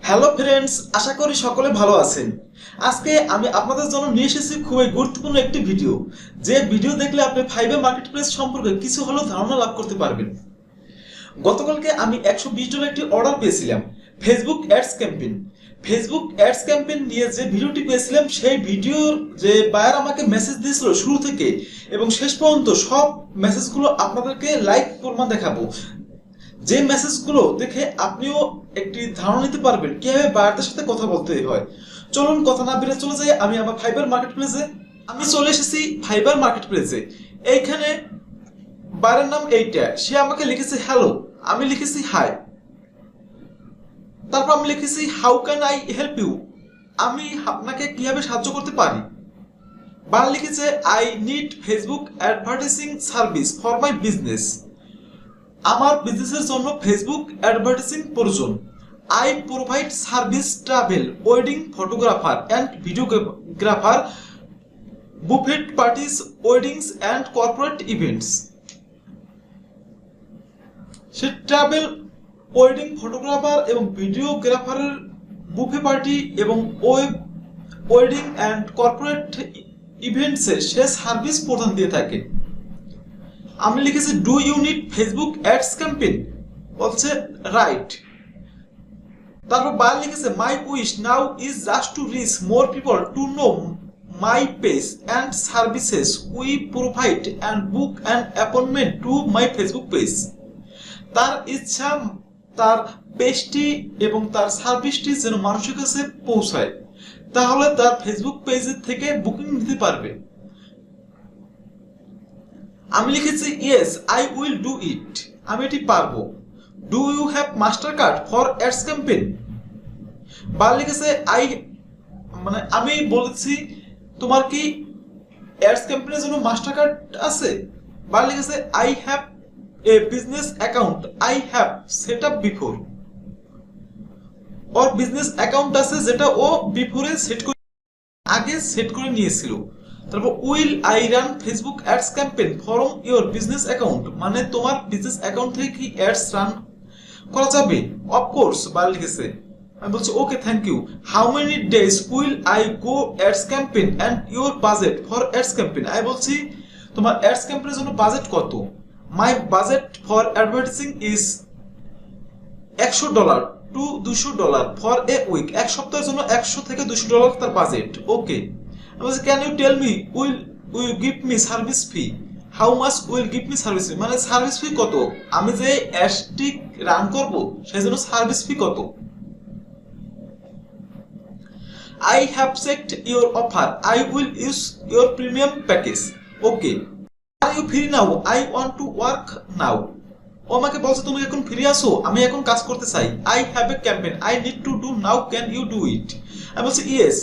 Hello friends, আশা করি সকলে ভালো আছেন। আজকে আমি আপনাদের জন্য নিয়ে এসেছি খুবই গুরুত্বপূর্ণ একটি ভিডিও, যে ভিডিও দেখলে আপনি ফাইবার মার্কেটপ্লেস সম্পর্কে কিছু হলেও ধারণা লাভ করতে পারবেন। গতকালকে আমি $120 একটি অর্ডার পেয়েছিলাম Facebook ads campaign. Facebook ads campaign নিয়ে যে ভিডিওটি পেয়েছিলাম, সেই ভিডিওর যে বায়ার আমাকে মেসেজ দিয়েছিল শুরু থেকে এবং শেষ পর্যন্ত সব মেসেজগুলো আপনাদেরকে লাইভ প্রমাণ দেখাবো, যে মেসেজগুলো দেখে আপনিও একটি ধারণা নিতে পারবেন কিভাবে বায়ারদের সাথে কথা বলতে হয়। চলুন কথা না বেরিয়ে চলে যাই আমি আমার ফাইবার মার্কেটপ্লেসে। আমি চলে এসেছি ফাইবার মার্কেটপ্লেসে। এইখানে বায়ারের নাম এইটা, সে আমাকে লিখেছে হ্যালো, আমি লিখেছি হাই, তারপর আমি লিখেছি how can I help you, আমি আপনাকে কিভাবে সাহায্য করতে পারি। বায়ার লিখেছে I need Facebook advertising service for my business, আমার বিজনেসের জন্য ফেসবুক অ্যাডভার্টাইজিং প্রয়োজন। I provide service travel wedding photographer and videographer, buffet parties, weddings and corporate events. সে ট্রাভেল ওয়েডিং ফটোগ্রাফার এবং ভিডিওগ্রাফারের বুফে পার্টি এবং ওয়েডিং অ্যান্ড কর্পোরেট ইভেন্টসে সে সার্ভিস প্রদান দিয়ে থাকে। আমি লিখেছি do you need Facebook ads campaign, বলছে রাইট। তারপর বায়ার লিখেছে my wish now is just to reach more people to know my page and services we provide and book an appointment to my Facebook page. তার ইচ্ছা তার পেজটি এবং তার সার্ভিসটি যেন মানুষের কাছে পৌঁছায়, তাহলে তার ফেসবুক পেজের থেকে বুকিং নিতে পারবে। আমি লিখেছি yes I will do it, আমি এটি পারবো। Do you have master card for ads campaign? বা লিখেছে আমি বলেছি তোমার কি অ্যাডস ক্যাম্পেইনের জন্য মাস্টার কার্ড আছে? বা লিখেছে I have A business account I have set up before. Or business account আছে যেটা ও বিফোরে আগে সেট করে নিয়েছিল। তারপর will I run Facebook ads campaign from your business account, মানে তোমার বিজনেস অ্যাকাউন্ট থেকে কি অ্যাডস রান করা যাবে? অফকোর্স বায়ার লিখেছে। আমি বলছি okay thank you. How many days will I go ads campaign and your budget for ads campaign? আমি বলছি তোমার অ্যাডস ক্যাম্পেইনের জন্য বাজেট কত? My budget for advertising is $100 to $200 for a week, এক সপ্তাহের জন্য $100 থেকে $200 তার budget. Okay. Can you tell me will give me service fee? How much will give me service fee, মানে সার্ভিস ফি কত, আমি যে অ্যাডটি রান করব সেই জন্য সার্ভিস ফি কত? I have checked your offer I will use your premium package. Okay. Are you free now I want to work now, ও আমাকে বলছে তুমি এখন ফ্রি আসো, আমি এখন কাজ করতে চাই। I have a campaign I need to do now, can you do it? আমি বলছি ইয়েস।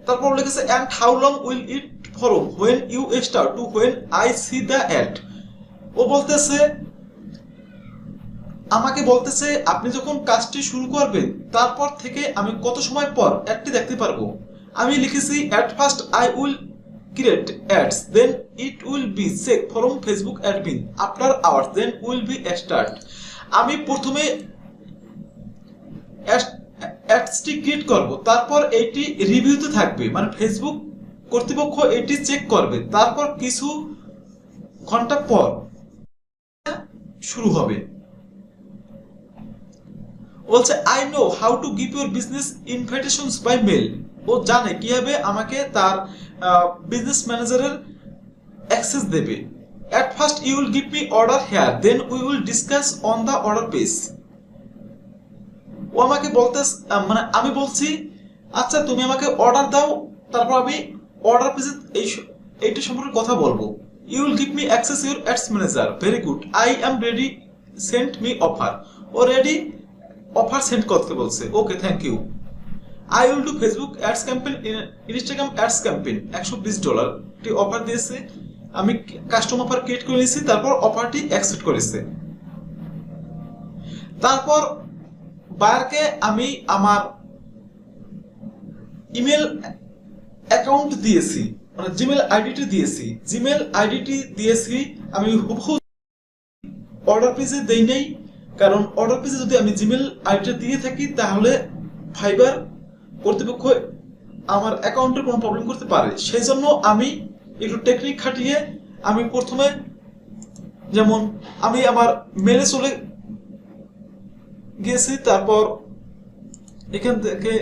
তারপর লিখেছে and how long will it from when you start to when I see the ad? ও আমাকে বলতেছে আপনি যখন কাজটি শুরু করবেন তারপর থেকে আমি কত সময় পর অ্যাডটি দেখতে পারবো। আমি লিখেছি at first I will create ads then it will be checked from Facebook admin after hours then will be start। আমি প্রথমে অ্যাডসটি ক্রিয়েট করব, তারপর এটি রিভিউতে থাকবে, মানে ফেসবুক কর্তৃপক্ষ এটি চেক করবে, তারপর কিছু ঘন্টা পর শুরু হবে। বলছে I know how to give your business invitations by mail, ও জানে কিভাবে আমাকে তার বিজনেস ম্যানেজারের অ্যাক্সেস দেবে। At first you will give me order here then we will discuss on the order page. ও আমাকে আমি বলছি আচ্ছা তুমি আমাকে অর্ডার দাও, তারপর আমি অর্ডার পেজে এইটা সম্পর্কে কথা বলবো। You will give me access your ads manager, very good, I am ready, send me offer. ও রেডি, অফার সেন্ড করতে বলছে। Okay thank you. I will do Facebook ads campaign Instagram ads campaign, $120 টি offer দিয়েছে। আমি custom offer create করে নিয়েছি, তারপর অফারটি অ্যাকসেপ্ট করেছে। তারপর বায়ারকে আমি আমার ইমেল অ্যাকাউন্ট দিয়েছি, মানে জিমেল আইডিটি দিয়েছি। আমি অর্ডার পেজে দেই নাই, কারণ অর্ডার পেজে যদি আমি জিমেল আইডিটা দিয়ে থাকি তাহলে ফাইবার কর্তৃপক্ষ আমার অ্যাকাউন্টের কোনো প্রবলেম করতে পারে। সেই জন্য আমি একটু টেকনিক খাটিয়ে আমি প্রথমে যেমন আমি আমার মেলে চলে গিয়েছি, তারপর এখান থেকে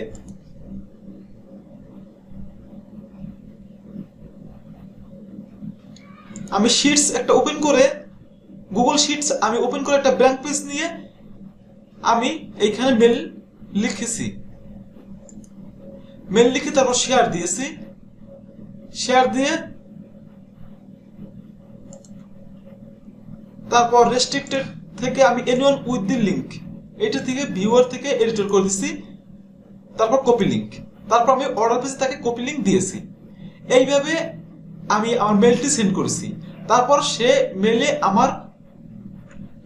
আমি শিটস একটা ওপেন করে গুগল শিটস আমি ওপেন করে একটা ব্ল্যাঙ্ক পেজ নিয়ে আমি এইখানে মেল লিখেছি, মেল লিখে তারপর শেয়ার দিয়েছি, শেয়ার দিয়ে তারপর রেস্ট্রিক্টেড থেকে আমি এনিওয়ান উইথ দি লিঙ্ক এটা থেকে ভিউয়ার থেকে এডিটর করে দিছি, তারপর কপি লিঙ্ক, তারপর আমি অর্ডার পেজে তাকে কপি লিঙ্ক দিয়েছি। এইভাবে আমি আমার মেলটি সেন্ড করেছি। তারপর সে মেলে আমার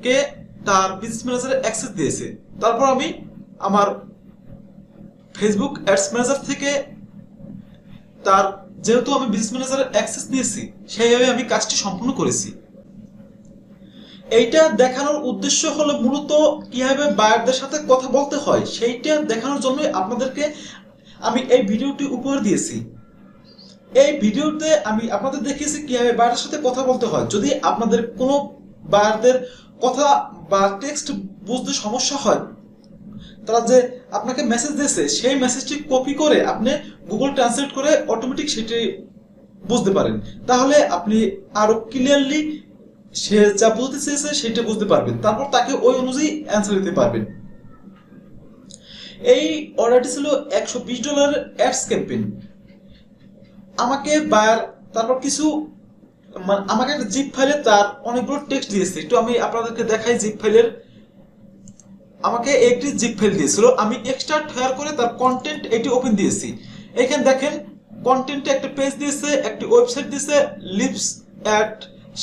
কে তার বিজনেস ম্যানেজারের অ্যাক্সেস দিয়েছে। তারপর আমি আমার ফেসবুক অ্যাডস ম্যানেজার থেকে তার যেহেতু আমি বিজনেস ম্যানেজারের অ্যাক্সেস নিয়েছি সেইভাবে আমি কাজটি সম্পূর্ণ করেছি। এইটা দেখানোর উদ্দেশ্য হলো মূলত কিভাবে বায়ারদের সাথে কথা বলতে হয় সেইটা দেখানোর জন্য আপনাদেরকে আমি এই ভিডিওটি উপহার দিয়েছি। এই ভিডিওতে আমি আপনাদের দেখিয়েছি কিভাবে বায়ারদের সাথে কথা বলতে হয়। যদি আপনাদের কোনো বায়ারদের কথা বা টেক্সট বুঝতে সমস্যা হয়, তারা যে আপনাকে মেসেজ দিয়েছে সেই মেসেজটি কপি করে আপনি গুগল ট্রান্সলেট করে অটোমেটিক সেটি বুঝতে পারেন, তাহলে আপনি আরো ক্লিয়ারলি সে যা বুঝতে চেয়েছে সেটা বুঝতে পারবেন, তারপর তাকে ওই অনুযায়ী অ্যান্সার দিতে পারবেন। এই অর্ডারটি ছিল $120 অ্যাডস ক্যাম্পেইন। আমাকে বায়ার তারপর কিছু আমাকে একটা জিপ ফাইলে তার অনেকগুলো টেক্সট দিয়েছে, একটু আমি আপনাদেরকে দেখাই। জিপ ফাইলের আমাকে একটি জিপ ফাইল দিয়েছিল, আমি এক্সট্রাক্ট ফায়ার করে তার কন্টেন্ট এটি ওপেন দিয়েছি। এখানে দেখেন কন্টেন্টে একটা পেজ দিয়েছে, একটি ওয়েবসাইট দিয়েছে, lives at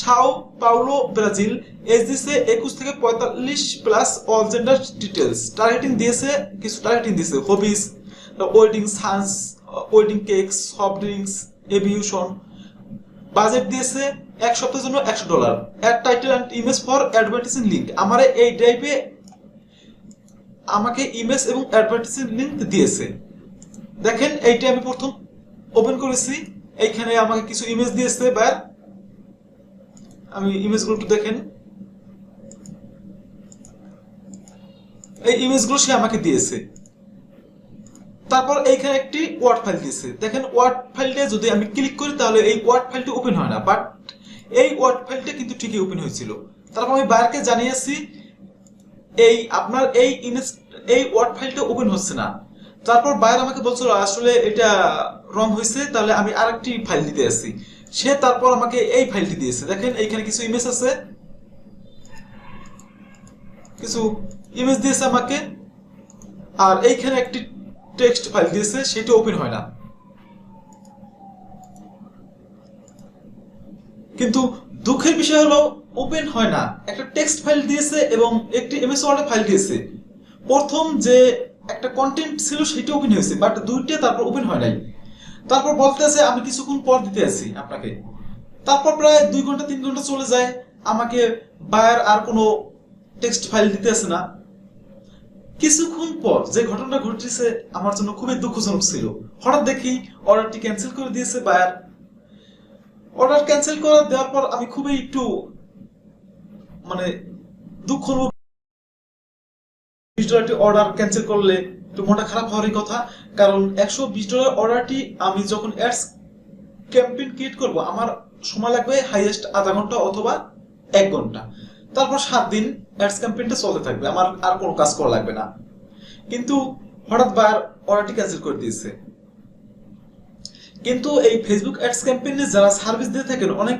Sao Paulo Brazil, age দিয়েছে 21 থেকে 45 plus, all gender details, targeting দিয়েছে, কিছু টার্গেটিং দিয়েছে, হবিস, ওয়েডিং সান্স, wedding cakes, soft drinks, aviation. Budget দিয়েছে এক সপ্তাহের জন্য $100। Ad title and image for advertising link. আমার এই ড্রাইভে আমাকে ইমেজ এবং অ্যাডভার্টাইজিং লিঙ্ক দিয়েছে। দেখেন এইটা আমি প্রথম ওপেন করেছি, এইখানে আমাকে কিছু ইমেজ দিয়েছে বায়ার, আমি ইমেজগুলো একটু দেখেন। এই ইমেজগুলো সে আমাকে দিয়েছে। তারপর এইখানে একটি ওয়ার্ড ফাইল দিয়েছে, দেখেন ওয়ার্ড ফাইলটা যদি আমি ক্লিক করি তাহলে এই ওয়ার্ড ফাইলটি ওপেন হয় না, বাট এই ওয়ার্ড ফাইলটা কিন্তু ঠিকই ওপেন হয়েছিল। তারপর আমি বায়ারকে জানিয়েছি এই আপনার এই ওয়ার্ড ফাইলটা ওপেন হচ্ছে না। তারপর বায়ার আমাকে বলছিল আসলে এটা রং হয়েছে, তাহলে আমি আরেকটি ফাইল দিতে আসি। সে তারপর আমাকে এই ফাইলটি দিয়েছে, দেখেন এইখানে কিছু ইমেজ আছে, কিছু ইমেজ দিয়েছে আমাকে, আর এইখানে একটি টেক্সট ফাইল দিয়েছে, সেটা ওপেন হয় না। কিন্তু দুঃখের বিষয় হলো ওপেন হয় না। একটা টেক্সট ফাইল দিয়েছে এবং একটি এমএস ওয়ার্ড ফাইল দিয়েছে। প্রথম যে একটা কন্টেন্ট ছিল সেটা ওপেন হয়েছে, বাট দুইটা তারপর ওপেন হয় নাই। তারপর বলতে আছে আমি কিছুক্ষণ পর দিতে আছি আপনাকে। তারপর প্রায় 2 ঘন্টা 3 ঘন্টা চলে যায়, আমাকে বায়ার আর কোনো টেক্সট ফাইল দিতে আছে না। কিছুক্ষণ পর যে ঘটনাটা ঘটেছে আমার জন্য খুবই দুঃখজনক ছিল। হঠাৎ দেখি অর্ডারটি ক্যান্সেল করে দিয়েছে বায়ার। অর্ডার ক্যান্সেল করে দেওয়ার পর আমি খুবই একটু দুঃখ অনুভব। $20 অর্ডার ক্যান্সেল করলে একটু মনটা খারাপ হওয়ারই কথা, কারণ $120 অর্ডারটি আমি যখন অ্যাডস ক্যাম্পেইন ক্রিয়েট করব আমার সময় লাগবে হাইয়েস্ট আধা ঘন্টা অথবা 1 ঘন্টা। তারপর 7 দিন অ্যাডস ক্যাম্পেইনটা চলতে থাকবে, আমার আর কোনো কাজ করা লাগবে না। কিন্তু হঠাৎ বায়ার অর্ডারটি ক্যান্সেল করে দিয়েছে। কিন্তু এই ফেসবুক অ্যাডস ক্যাম্পেইনে যারা সার্ভিস দিয়ে থাকেন অনেক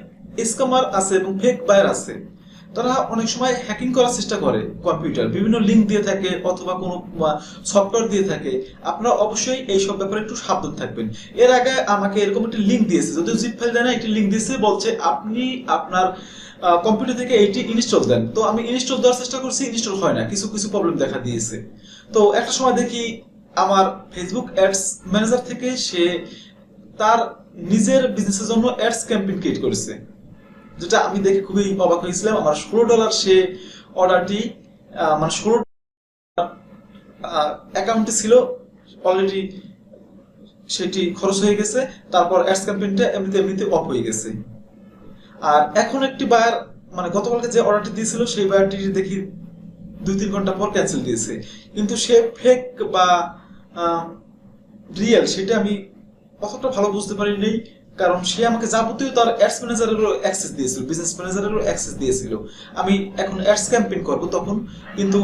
স্ক্যামার আছে এবং ফেক বায়ার আছে। তারা অনেক সময় হ্যাকিং করার চেষ্টা করে, কম্পিউটার বিভিন্ন লিঙ্ক দিয়ে থাকে অথবা কোনো সফটওয়্যার দিয়ে থাকে। আপনারা অবশ্যই এই সব ব্যাপারে একটু সাবধান থাকবেন। এর আগে আমাকে এরকম একটি লিঙ্ক দিয়েছে, যদিও জিপ ফাইল দেয় না, একটি লিঙ্ক দিয়েছে, বলছে আপনি আপনার কম্পিউটার থেকে এইটি ইনস্টল দেন। তো আমি ইনস্টল দেওয়ার চেষ্টা করছি, ইনস্টল হয় না, কিছু কিছু প্রবলেম দেখা দিয়েছে। তো একটা সময় দেখি আমার ফেসবুক অ্যাডস ম্যানেজার থেকে সে তার নিজের বিজনেসের জন্য অ্যাডস ক্যাম্পেইন ক্রিয়েট করেছে, যেটা আমি দেখে খুবই অবাক হয়েছিলাম। আমার $16 সে অর্ডারটি মানে 16 অ্যাকাউন্টে ছিল অলরেডি, সেটি খরচ হয়ে গেছে। তারপর অ্যাডস ক্যাম্পেইনটা এমনিতে অফ হয়ে গেছে। আর এখন একটি বায়ার মানে গতকালকে যে অর্ডারটি দিয়েছিল সেই বায়ারটি দেখি 2-3 ঘন্টা পর ক্যান্সেল দিয়েছে। কিন্তু সে ফেক বা রিয়েল সেটা আমি অতটা ভালো বুঝতে পারি নেই, কারণ সে আমাকে যাবতীয় তার অ্যাডস ম্যানেজারেরও অ্যাক্সেস দিয়েছিল, বিজনেস ম্যানেজারেরও অ্যাক্সেস দিয়েছিল। আমি এখন অ্যাডস ক্যাম্পেইন করব তখন, কিন্তু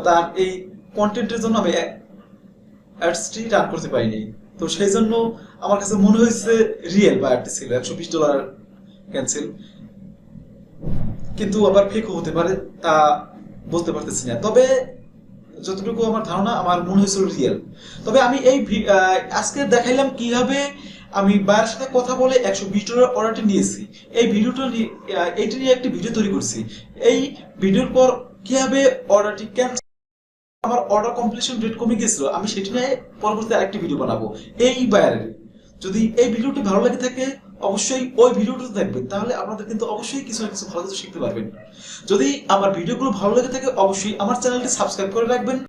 তার এই কন্টেন্টের জন্য আমি অ্যাডসটি রান করতে পারিনি। তো সেই জন্য আমার কাছে মনে হয়েছে রিয়েল বায়ারটি ছিল। $120 ক্যান্সেল, কিন্তু আবার ফেকও হতে পারে, তা বলতে পারতেছি না। তবে যতটুকু আমার ধারণা, আমার মনে হয়েছিল রিয়েল। তবে আমি এই আজকে দেখাইলাম কিভাবে আমি বায়ের সাথে কথা বলে $120 অর্ডারটি নিয়েছি। এই ভিডিওটা এইটা নিয়ে একটি ভিডিও তৈরি করছি। এই ভিডিওর পর কিভাবে অর্ডারটি ক্যান্সেল, আমার অর্ডার কমপ্লিশন রেট কমে গেছিল, আমি সেটি নিয়ে পরবর্তী আরেকটি ভিডিও বানাবো এই বায়ারের। যদি এই ভিডিওটি ভালো লাগে থাকে অবশ্যই ওই ভিডিওটা দেখবেন, তাহলে আপনাদের কিন্তু অবশ্যই কিছু না কিছু ভালো কিছু শিখতে পারবেন। যদি আমার ভিডিওগুলো ভালো লেগে থাকে অবশ্যই আমার চ্যানেলটি সাবস্ক্রাইব করে রাখবেন।